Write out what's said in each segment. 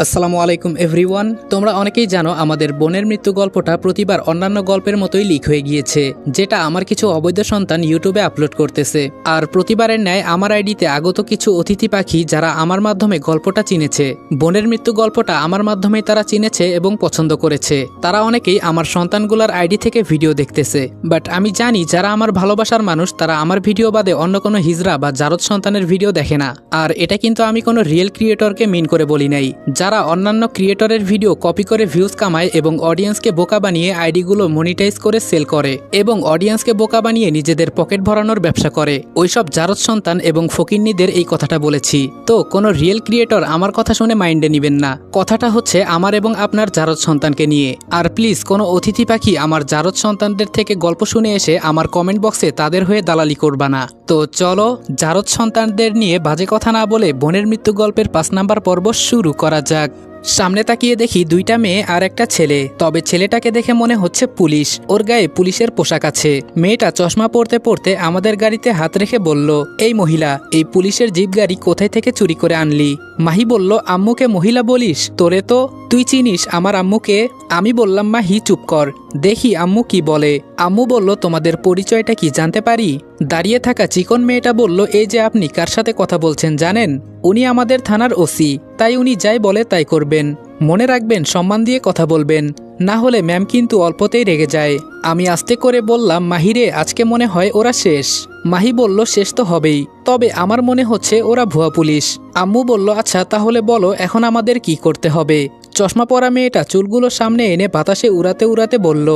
আসসালামু আলাইকুম এভরিওয়ান। তোমরা অনেকেই জানো আমাদের বোনের মৃত্যু গল্পটা প্রতিবার অন্যান্য গল্পের মতোই লিক হয়ে গিয়েছে, যেটা আমার কিছু অবৈধ সন্তান ইউটিউবে আপলোড করতেছে। আর প্রতিবারের ন্যায় আমার আইডিতে আগত কিছু অতিথি পাখি যারা আমার মাধ্যমে গল্পটা চিনেছে, বোনের মৃত্যু গল্পটা আমার মাধ্যমে তারা চিনেছে এবং পছন্দ করেছে। তারা অনেকেই আমার সন্তানগুলার আইডি থেকে ভিডিও দেখতেছে। বাট আমি জানি যারা আমার ভালোবাসার মানুষ তারা আমার ভিডিও বাদে অন্য কোনো হিজরা বা জারদ সন্তানের ভিডিও দেখে না। আর এটা কিন্তু আমি কোনো রিয়েল ক্রিয়েটরকে মিন করে বলি নাই, যারা অন্যান্য ক্রিয়েটরের ভিডিও কপি করে ভিউজ কামায় এবং অডিয়েন্সকে বোকা বানিয়ে আইডিগুলো মনিটাইজ করে সেল করে এবং অডিয়েন্সকে বোকা বানিয়ে নিজেদের পকেট ভরানোর ব্যবসা করে, ওইসব জারদ সন্তান এবং ফকিন্নিদের এই কথাটা বলেছি। তো কোনো রিয়েল ক্রিয়েটর আমার কথা শুনে মাইন্ডে নিবেন না, কথাটা হচ্ছে আমার এবং আপনার জারদ সন্তানকে নিয়ে। আর প্লিজ কোনো অতিথি পাখি আমার জারদ সন্তানদের থেকে গল্প শুনে এসে আমার কমেন্ট বক্সে তাদের হয়ে দালালি করবা না। তো চলো জারদ সন্তানদের নিয়ে বাজে কথা না বলে বোনের মৃত্যু গল্পের 5 নাম্বার পর্ব শুরু করা যাক। সামনে তাকিয়ে দেখি 2টা মেয়ে আর একটা ছেলে, তবে ছেলেটাকে দেখে মনে হচ্ছে পুলিশ, ওর গায়ে পুলিশের পোশাক আছে। মেয়েটা চশমা পরতে পরতে আমাদের গাড়িতে হাত রেখে বলল, এই মহিলা, এই পুলিশের জিপ গাড়ি কোথায় থেকে চুরি করে আনলি? মাহি বলল, আম্মুকে মহিলা বলিস? তোরে তো তুই চিনিস আমার আম্মুকে? আমি বললাম, মাহি চুপ কর, দেখি আম্মু কি বলে। আম্মু বলল, তোমাদের পরিচয়টা কি জানতে পারি? দাঁড়িয়ে থাকা চিকন মেয়েটা বলল, এই যে আপনি কার সাথে কথা বলছেন জানেন? উনি আমাদের থানার ওসি, তাই উনি যাই বলে তাই করবেন। মনে রাখবেন সম্মান দিয়ে কথা বলবেন, না হলে ম্যাম কিন্তু অল্পতেই রেগে যায়। আমি আস্তে করে বললাম, মাহিরে আজকে মনে হয় ওরা শেষ। মাহি বলল, শেষ তো হবেই, তবে আমার মনে হচ্ছে ওরা ভুয়া পুলিশ। আম্মু বলল, আচ্ছা তাহলে বলো এখন আমাদের কি করতে হবে? চশমা পরা মেয়েটা চুলগুলো সামনে এনে বাতাসে উড়াতে উড়াতে বলল,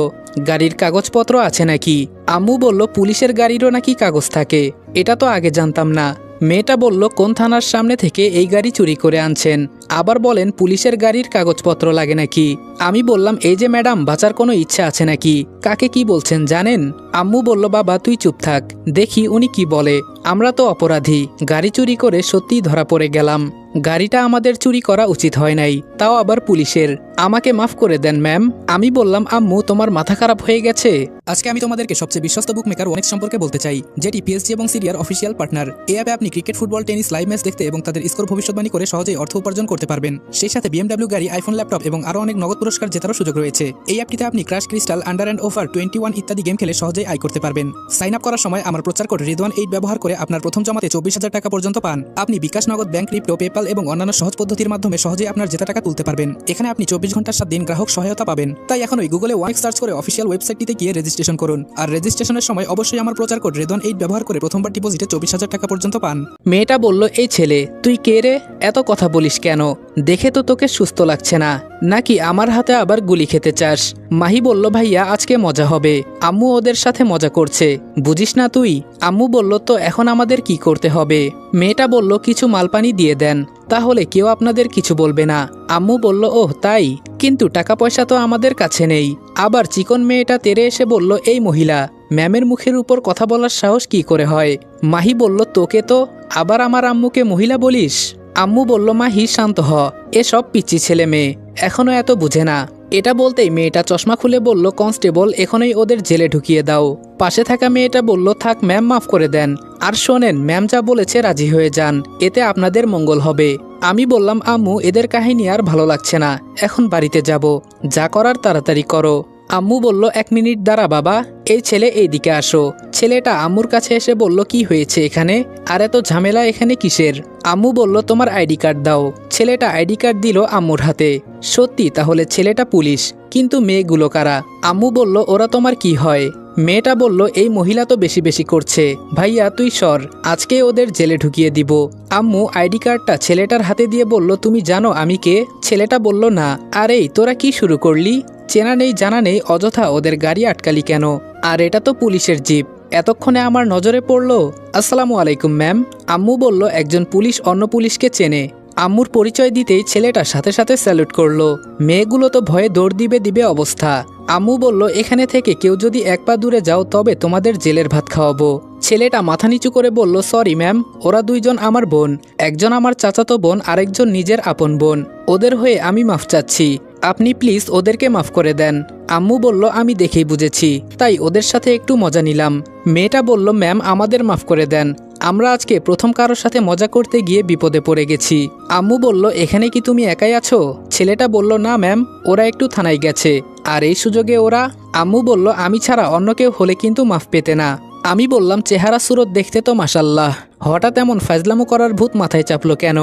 গাড়ির কাগজপত্র আছে নাকি? আম্মু বলল, পুলিশের গাড়িরও নাকি কাগজ থাকে? এটা তো আগে জানতাম না। মেয়েটা বলল, কোন থানার সামনে থেকে এই গাড়ি চুরি করে আনছেন? আবার বলেন পুলিশের গাড়ির কাগজপত্র লাগে নাকি? আমি বললাম, এই যে ম্যাডাম, বাঁচার কোনো ইচ্ছা আছে নাকি? কাকে কি বলছেন জানেন? আম্মু বলল, বাবা তুই চুপ থাক, দেখি উনি কি বলে। আমরা তো অপরাধী, গাড়ি চুরি করে সত্যিই ধরা পড়ে গেলাম। গাড়িটা আমাদের চুরি করা উচিত হয় নাই, তাও আবার পুলিশের। আমাকে মাফ করে দেন ম্যাম। আমি বললাম, আম্মু তোমার মাথা খারাপ হয়ে গেছে? আজকে আমি তোমাদেরকে সবচেয়ে বিশ্বস্ত বুক মেকার ওনেক্স সম্পর্কে বলতে চাই, যেটি পিএসজি এবং সিরিয়ার অফিসিয়াল পার্টনার। এই অ্যাপে আপনি cricket, football, tennis live match দেখতে এবং তাদের স্কোর ভবিষ্যৎবাণী করে সহজেই অর্থ উপার্জন করতে পারবেন। সেই সাথে বিএমডব্লিউ গাড়ি, আইফোন, ল্যাপটপ এবং আরও অনেক নগদ পুরস্কার জেতারও সুযোগ রয়েছে। এই অ্যাপটিতে আপনি crush, crystal, under and over 21 ইত্যাদি গেম খেলে সহজেই আয় করতে পারবেন। সাইন আপ করার সময় আমার প্রচার কোড রিদওয়ান8 ব্যবহার করে আপনার প্রথম জমাতে 24,000 টাকা পর্যন্ত পান। আপনি বিকাশ, নগদ, ব্যাংক, ক্রিপ্টো, পেপ্যাল এবং অন্যান্য সহজ পদ্ধতির মাধ্যমে সহজেই আপনার জেতা টাকা তুলতে পারবেন। এখানে আপনি 24 ঘন্টার 7 দিন গ্রাহক সহায়তা পাবেন। তাই এখনই গুগলে ওয়ানেক্স সার্চ করে অফিসিয়াল ওয়েবসাইটটিতে গিয়ে রেজিস্ট্রেশন করুন। আর রেজিস্ট্রেশনের সময় অবশ্যই আমার প্রচার কোড রিদওয়ান8 ব্যবহার করে প্রথমবার ডিপোজিটে 24,000 টাকা পর্যন্ত পান। মেয়েটা বলল, এই ছেলে তুই কে রে? এত কথা বলিস কেন? দেখে তো তোকে সুস্থ লাগছে না, নাকি আমার হাতে আবার গুলি খেতে চাস? মাহি বলল, ভাইয়া আজকে মজা হবে, আম্মু ওদের সাথে মজা করছে, বুঝিস না তুই? আম্মু বলল, তো এখন আমাদের কি করতে হবে? মেয়েটা বলল, কিছু মালপানি দিয়ে দেন, তাহলে কেউ আপনাদের কিছু বলবে না। আম্মু বলল, ওহ তাই, কিন্তু টাকা পয়সা তো আমাদের কাছে নেই। আবার চিকন মেয়েটা তেরে এসে বলল, এই মহিলা, ম্যামের মুখের উপর কথা বলার সাহস কি করে হয়? মাহি বলল, তোকে তো আবার আমার আম্মুকে মহিলা বলিস? আম্মু বলল, মাহি শান্ত হ, এসব পিচ্চি ছেলে মেয়ে এখনো এত বুঝে না। এটা বলতেই মেয়েটা চশমা খুলে বলল, কনস্টেবল এখনই ওদের জেলে ঢুকিয়ে দাও। পাশে থাকা মেয়েটা বলল, থাক ম্যাম, মাফ করে দেন। আর শোনেন, ম্যাম যা বলেছে রাজি হয়ে যান, এতে আপনাদের মঙ্গল হবে। আমি বললাম, আম্মু এদের কাহিনী আর ভালো লাগছে না, এখন বাড়িতে যাব, যা করার তাড়াতাড়ি করো। আম্মু বলল, 1 মিনিট দাঁড়া বাবা, এই ছেলে এইদিকে আসো। ছেলেটা আম্মুর কাছে এসে বলল, কি হয়েছে এখানে? আর এত ঝামেলা এখানে কিসের? আম্মু বলল, তোমার আইডি কার্ড দাও। ছেলেটা আইডি কার্ড দিল আম্মুর হাতে। সত্যি তাহলে ছেলেটা পুলিশ, কিন্তু মেয়েগুলো কারা? আম্মু বলল, ওরা তোমার কি হয়? মেয়েটা বলল, এই মহিলা তো বেশি বেশি করছে, ভাইয়া তুই সর, আজকে ওদের জেলে ঢুকিয়ে দিব। আম্মু আইডি কার্ডটা ছেলেটার হাতে দিয়ে বলল, তুমি জানো আমি কে? ছেলেটা বলল, না। আরে তোরা কি শুরু করলি? চেনা নেই জানা নেই, অযথা ওদের গাড়ি আটকালি কেন? আর এটা তো পুলিশের জিপ, এতক্ষণে আমার নজরে পড়লো। আসসালামু আলাইকুম ম্যাম। আম্মু বলল, একজন পুলিশ অন্য পুলিশকে চেনে। আম্মুর পরিচয় দিতেই ছেলেটা সাথে সাথে স্যালুট করলো। মেয়েগুলো তো ভয়ে দৌড় দিবে অবস্থা। আম্মু বলল, এখানে থেকে কেউ যদি 1 পা দূরে যাও তবে তোমাদের জেলের ভাত খাওয়াবো। ছেলেটা মাথা নিচু করে বলল, সরি ম্যাম, ওরা 2 জন আমার বোন, একজন আমার চাচাতো বোন, আরেকজন নিজের আপন বোন, ওদের হয়ে আমি মাফ চাচ্ছি, আপনি প্লিজ ওদেরকে মাফ করে দেন। আম্মু বলল, আমি দেখেই বুঝেছি, তাই ওদের সাথে একটু মজা নিলাম। মেয়েটা বলল, ম্যাম আমাদের মাফ করে দেন, আমরা আজকে প্রথম কারোর সাথে মজা করতে গিয়ে বিপদে পড়ে গেছি। আম্মু বলল, এখানে কি তুমি একাই আছো? ছেলেটা বলল, না ম্যাম, ওরা একটু থানায় গেছে। আর এই সুযোগে ওরা। আম্মু বলল, আমি ছাড়া অন্য কেউ হলে কিন্তু মাফ পেতে না। আমি বললাম, চেহারা সুরত দেখতে তো মাশাল্লাহ, হঠাৎ এমন ফাজলামো করার ভূত মাথায় চাপলো কেন?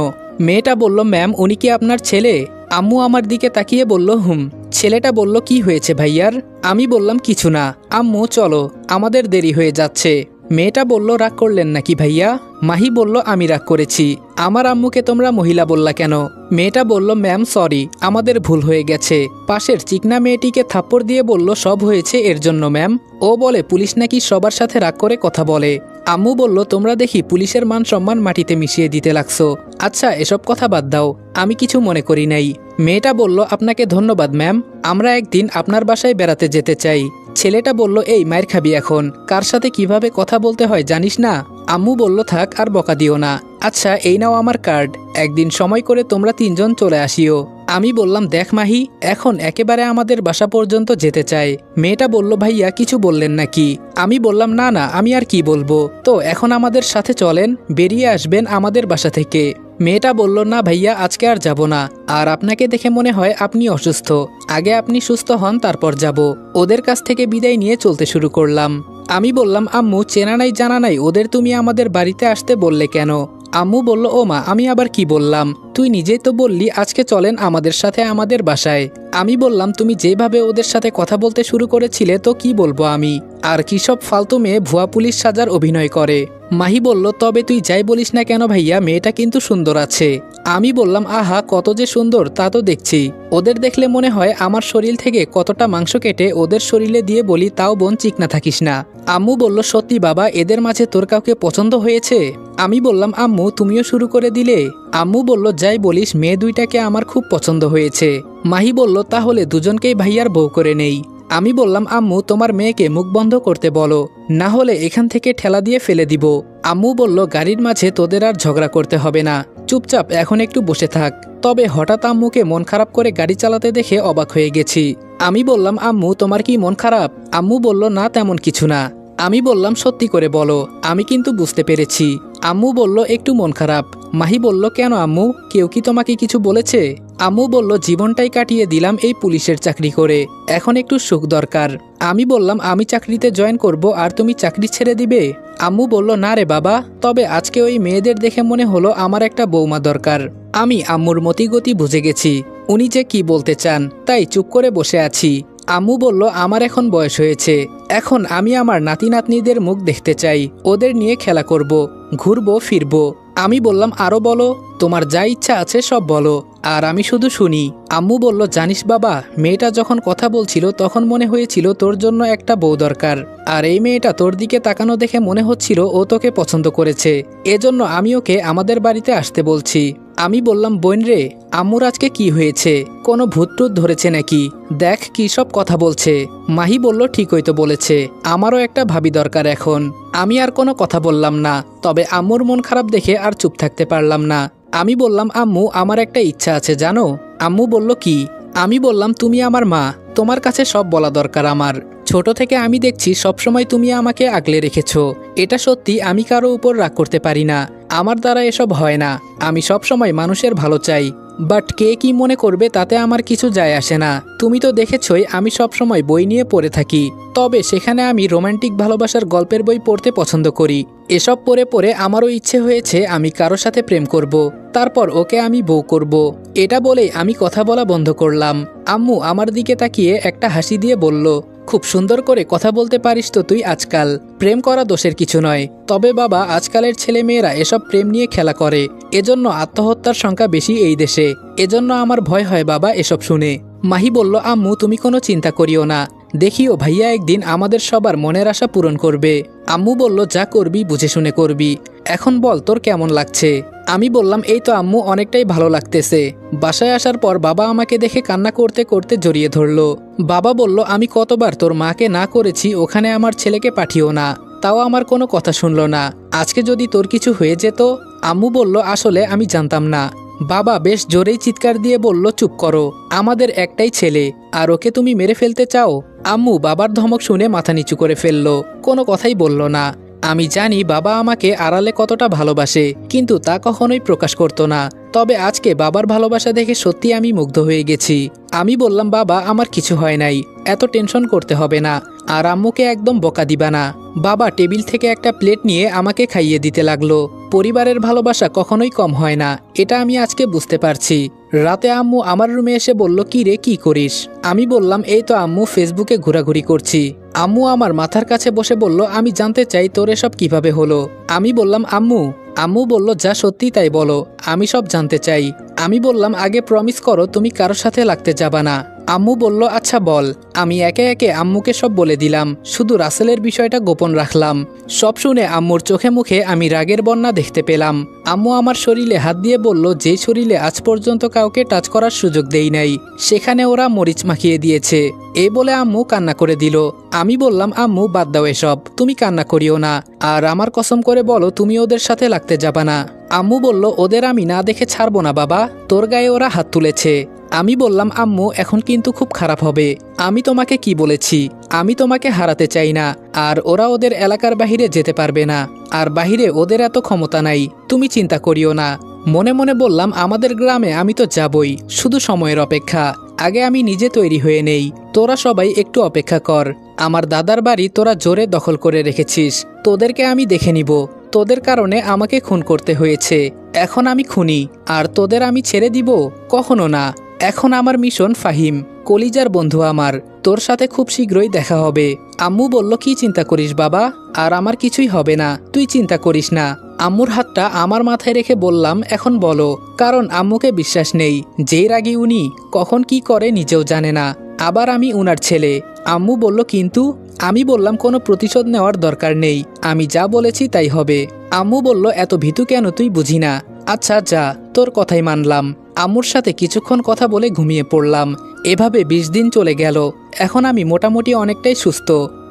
মেয়েটা বলল, ম্যাম, উনি কি আপনার ছেলে? আম্মু আমার দিকে তাকিয়ে বলল, হুম। ছেলেটা বলল, কি হয়েছে ভাইয়ার? আমি বললাম, কিছু না। আম্মু চলো, আমাদের দেরি হয়ে যাচ্ছে। মেয়েটা বলল, রাগ করলেন নাকি ভাইয়া? মাহি বলল, আমি রাগ করেছি। আমার আম্মুকে তোমরা মহিলা বললা কেন? মেয়েটা বলল, ম্যাম সরি, আমাদের ভুল হয়ে গেছে। পাশের চিকনা মেয়েটিকে থাপ্পড় দিয়ে বলল, সব হয়েছে এর জন্য ম্যাম। ও বলে, পুলিশ নাকি সবার সাথে রাগ করে কথা বলে। আম্মু বলল, তোমরা দেখি পুলিশের মান সম্মান মাটিতে মিশিয়ে দিতে লাগছো। আচ্ছা এসব কথা বাদ দাও, আমি কিছু মনে করি নাই। মেয়েটা বলল, আপনাকে ধন্যবাদ ম্যাম, আমরা একদিন আপনার বাসায় বেড়াতে যেতে চাই। ছেলেটা বলল, এই মায়ের খাবি এখন, কার সাথে কিভাবে কথা বলতে হয় জানিস না? আম্মু বলল, থাক আর বকা দিও না। আচ্ছা এই নাও আমার কার্ড, একদিন সময় করে তোমরা তিনজন চলে আসিও। আমি বললাম, দেখ মাহি, এখন একেবারে আমাদের বাসা পর্যন্ত যেতে চাই। মেয়েটা বলল, ভাইয়া কিছু বললেন নাকি? আমি বললাম, না না, আমি আর কি বলবো। তো এখন আমাদের সাথে চলেন, বেরিয়ে আসবেন আমাদের বাসা থেকে। মেয়েটা বলল, না ভাইয়া, আজকে আর যাব না। আর আপনাকে দেখে মনে হয় আপনি অসুস্থ, আগে আপনি সুস্থ হন তারপর যাব। ওদের কাছ থেকে বিদায় নিয়ে চলতে শুরু করলাম। আমি বললাম, আম্মু, চেনা নাই জানা নাই ওদের তুমি আমাদের বাড়িতে আসতে বললে কেন? আম্মু বলল, ও মা, আমি আবার কি বললাম? তুই নিজেই তো বললি আজকে চলেন আমাদের সাথে আমাদের বাসায়। আমি বললাম, তুমি যেভাবে ওদের সাথে কথা বলতে শুরু করেছিলে তো কি বলবো আমি? আর কি সব ফালতু মেয়ে ভুয়া পুলিশ সাজার অভিনয় করে। মাহি বলল, তবে তুই যাই বলিস না কেন ভাইয়া, মেয়েটা কিন্তু সুন্দর আছে। আমি বললাম, আহা কত যে সুন্দর তা তো দেখছি। ওদের দেখলে মনে হয় আমার শরীর থেকে কতটা মাংস কেটে ওদের শরীরে দিয়ে বলি, তাও বোন চিকনা থাকিস না। আম্মু বলল, সত্যি বাবা, এদের মাঝে তোর কাউকে পছন্দ হয়েছে? আমি বললাম, আম্মু তুমিও শুরু করে দিলে? আম্মু বলল, যাই বলিস, মেয়ে দুইটাকে আমার খুব পছন্দ হয়েছে। মাহি বলল, তাহলে দুজনকেই ভাইয়ার বউ করে নেই। আমি বললাম, আম্মু তোমার মেয়েকে মুখ বন্ধ করতে বলো, না হলে এখান থেকে ঠেলা দিয়ে ফেলে দিব। আম্মু বলল, গাড়ির মাঝে তোদের আর ঝগড়া করতে হবে না, চুপচাপ এখন একটু বসে থাক। তবে হঠাৎ আম্মুকে মন খারাপ করে গাড়ি চালাতে দেখে অবাক হয়ে গেছি। আমি বললাম, আম্মু তোমার কি মন খারাপ? আম্মু বলল, না তেমন কিছু না। আমি বললাম, সত্যি করে বলো, আমি কিন্তু বুঝতে পেরেছি। আম্মু বলল, একটু মন খারাপ। মাহি বলল, কেন আম্মু, কেউ কি তোমাকে কিছু বলেছে? আম্মু বলল, জীবনটাই কাটিয়ে দিলাম এই পুলিশের চাকরি করে, এখন একটু সুখ দরকার। আমি বললাম, আমি চাকরিতে জয়েন করব আর তুমি চাকরি ছেড়ে দিবে? আম্মু বলল, না রে বাবা, তবে আজকে ওই মেয়েদের দেখে মনে হলো আমার একটা বৌমা দরকার। আমি আম্মুর মতিগতি বুঝে গেছি, উনি যে কি বলতে চান, তাই চুপ করে বসে আছি। আম্মু বলল, আমার এখন বয়স হয়েছে, এখন আমি আমার নাতি নাতনিদের মুখ দেখতে চাই, ওদের নিয়ে খেলা করব, ঘুরবো ফিরবো। আমি বললাম, আরো বলো, তোমার যা ইচ্ছা আছে সব বলো, আর আমি শুধু শুনি। আম্মু বলল, জানিস বাবা, মেয়েটা যখন কথা বলছিল তখন মনে হয়েছিল তোর জন্য একটা বউ দরকার, আর এই মেয়েটা তোর দিকে তাকানো দেখে মনে হচ্ছিল ও তোকে পছন্দ করেছে, এজন্য আমি ওকে আমাদের বাড়িতে আসতে বলছি। আমি বললাম, বোন রে, আম্মুর আজকে কি হয়েছে, কোনো ভূতটুত ধরেছে নাকি? দেখ কি সব কথা বলছে। মাহি বলল, ঠিকই তো বলেছে, আমারও একটা ভাবি দরকার এখন। আমি আর কোনো কথা বললাম না, তবে আম্মুর মন খারাপ দেখে আর চুপ থাকতে পারলাম না। আমি বললাম, আম্মু আমার একটা ইচ্ছা আছে জানো? আম্মু বলল, কি? আমি বললাম, তুমি আমার মা, তোমার কাছে সব বলা দরকার আমার। ছোট থেকে আমি দেখছি সবসময় তুমি আমাকে আগলে রেখেছো, এটা সত্যি, আমি কারো উপর রাগ করতে পারি না, আমার দ্বারা এসব হয় না, আমি সবসময় মানুষের ভালো চাই, বাট কে কি মনে করবে তাতে আমার কিছু যায় আসে না। তুমি তো দেখেছই আমি সবসময় বই নিয়ে পড়ে থাকি, তবে সেখানে আমি রোমান্টিক ভালোবাসার গল্পের বই পড়তে পছন্দ করি। এসব পড়ে পড়ে আমারও ইচ্ছে হয়েছে আমি কারোর সাথে প্রেম করব, তারপর ওকে আমি বউ করব। এটা বলেই আমি কথা বলা বন্ধ করলাম। আম্মু আমার দিকে তাকিয়ে একটা হাসি দিয়ে বলল, খুব সুন্দর করে কথা বলতে পারিস তো তুই আজকাল, প্রেম করা দোষের কিছু নয়, তবে বাবা আজকালের ছেলে মেয়েরা এসব প্রেম নিয়ে খেলা করে, এজন্য আত্মহত্যার সংখ্যা বেশি এই দেশে, এজন্য আমার ভয় হয় বাবা এসব শুনে। মাহি বলল, আম্মু তুমি কোনো চিন্তা করিও না, দেখিও ভাইয়া একদিন আমাদের সবার মনের আশা পূরণ করবে। আম্মু বলল, যা করবি বুঝে শুনে করবি, এখন বল তোর কেমন লাগছে? আমি বললাম, এই তো আম্মু অনেকটাই ভালো লাগতেছে। বাসায় আসার পর বাবা আমাকে দেখে কান্না করতে করতে জড়িয়ে ধরলো। বাবা বলল, আমি কতবার তোর মাকে না করেছি ওখানে আমার ছেলেকে পাঠিও না, তাও আমার কোনো কথা শুনলো না, আজকে যদি তোর কিছু হয়ে যেত? আম্মু বলল, আসলে আমি জানতাম না। বাবা বেশ জোরেই চিৎকার দিয়ে বলল, চুপ করো, আমাদের একটাই ছেলে, আর ওকে তুমি মেরে ফেলতে চাও? আম্মু বাবার ধমক শুনে মাথা নিচু করে ফেললো, কোনো কথাই বলল না। আমি জানি বাবা আমাকে আড়ালে কতটা ভালোবাসে, কিন্তু তা কখনোই প্রকাশ করতো না। তবে আজকে বাবার ভালোবাসা দেখে সত্যি আমি মুগ্ধ হয়ে গেছি। আমি বললাম, বাবা আমার কিছু হয় নাই, এত টেনশন করতে হবে না, আর আম্মুকে একদম বকা দিবা না। বাবা টেবিল থেকে একটা প্লেট নিয়ে আমাকে খাইয়ে দিতে লাগলো। পরিবারের ভালোবাসা কখনোই কম হয় না, এটা আমি আজকে বুঝতে পারছি। রাতে আম্মু আমার রুমে এসে বলল, কি রে কি করিস? আমি বললাম, এই তো আম্মু ফেসবুকে ঘোরাঘুরি করছি। আম্মু আমার মাথার কাছে বসে বলল, আমি জানতে চাই তোর এসব কিভাবে হলো। আমি বললাম, আম্মু বলল, যা সত্যি তাই বলো, আমি সব জানতে চাই। আমি বললাম, আগে প্রমিস করো তুমি কারোর সাথে লাগতে যাবা না। আম্মু বলল, আচ্ছা বল। আমি একে একে আম্মুকে সব বলে দিলাম, শুধু রাসেলের বিষয়টা গোপন রাখলাম। সব শুনে আম্মুর চোখে মুখে আমি রাগের বন্যা দেখতে পেলাম। আম্মু আমার শরীরে হাত দিয়ে বলল, যেই শরীরে আজ পর্যন্ত কাউকে টাচ করার সুযোগ দেই নাই, সেখানে ওরা মরিচ মাখিয়ে দিয়েছে। এই বলে আম্মু কান্না করে দিল। আমি বললাম, আম্মু বাদ দাও এসব, তুমি কান্না করিও না, আর আমার কসম করে বলো তুমি ওদের সাথে লাগতে যাবা না। আম্মু বলল, ওদের আমি না দেখে ছাড়বো না বাবা, তোর গায়ে ওরা হাত তুলেছে। আমি বললাম, আম্মু এখন কিন্তু খুব খারাপ হবে। আমি তোমাকে কি বলেছি, আমি তোমাকে হারাতে চাই না, আর ওরা ওদের এলাকার বাহিরে যেতে পারবে না, আর বাহিরে ওদের এত ক্ষমতা নাই, তুমি চিন্তা করিও না। মনে মনে বললাম, আমাদের গ্রামে আমি তো যাবই, শুধু সময়ের অপেক্ষা। আগে আমি নিজে তৈরি হয়ে নেই, তোরা সবাই একটু অপেক্ষা কর। আমার দাদার বাড়ি তোরা জোরে দখল করে রেখেছিস, তোদেরকে আমি দেখে নিব। তোদের কারণে আমাকে খুন করতে হয়েছে, এখন আমি খুনি, আর তোদের আমি ছেড়ে দিব? কখনো না। এখন আমার মিশন ফাহিম, কলিজার বন্ধু আমার, তোর সাথে খুব শীঘ্রই দেখা হবে। আম্মু বলল, কি চিন্তা করিস বাবা, আর আমার কিছুই হবে না, তুই চিন্তা করিস না। আম্মুর হাতটা আমার মাথায় রেখে বললাম, এখন বলো, কারণ আম্মুকে বিশ্বাস নেই, যেই রাগী উনি কখন কি করে নিজেও জানে না, আবার আমি উনার ছেলে। আম্মু বলল, কিন্তু? আমি বললাম, কোনো প্রতিশোধ নেওয়ার দরকার নেই, আমি যা বলেছি তাই হবে। আম্মু বলল, এত ভীতু কেন তুই, বুঝি না। আচ্ছা যা, তোর কথাই মানলাম। আম্মুর সাথে কিছুক্ষণ কথা বলে ঘুমিয়ে পড়লাম। এভাবে 20 দিন চলে গেল। এখন আমি মোটামুটি অনেকটাই সুস্থ।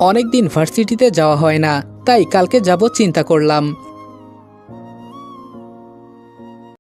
অনেকদিন ভার্সিটিতে যাওয়া হয় না, তাই কালকে যাব চিন্তা করলাম।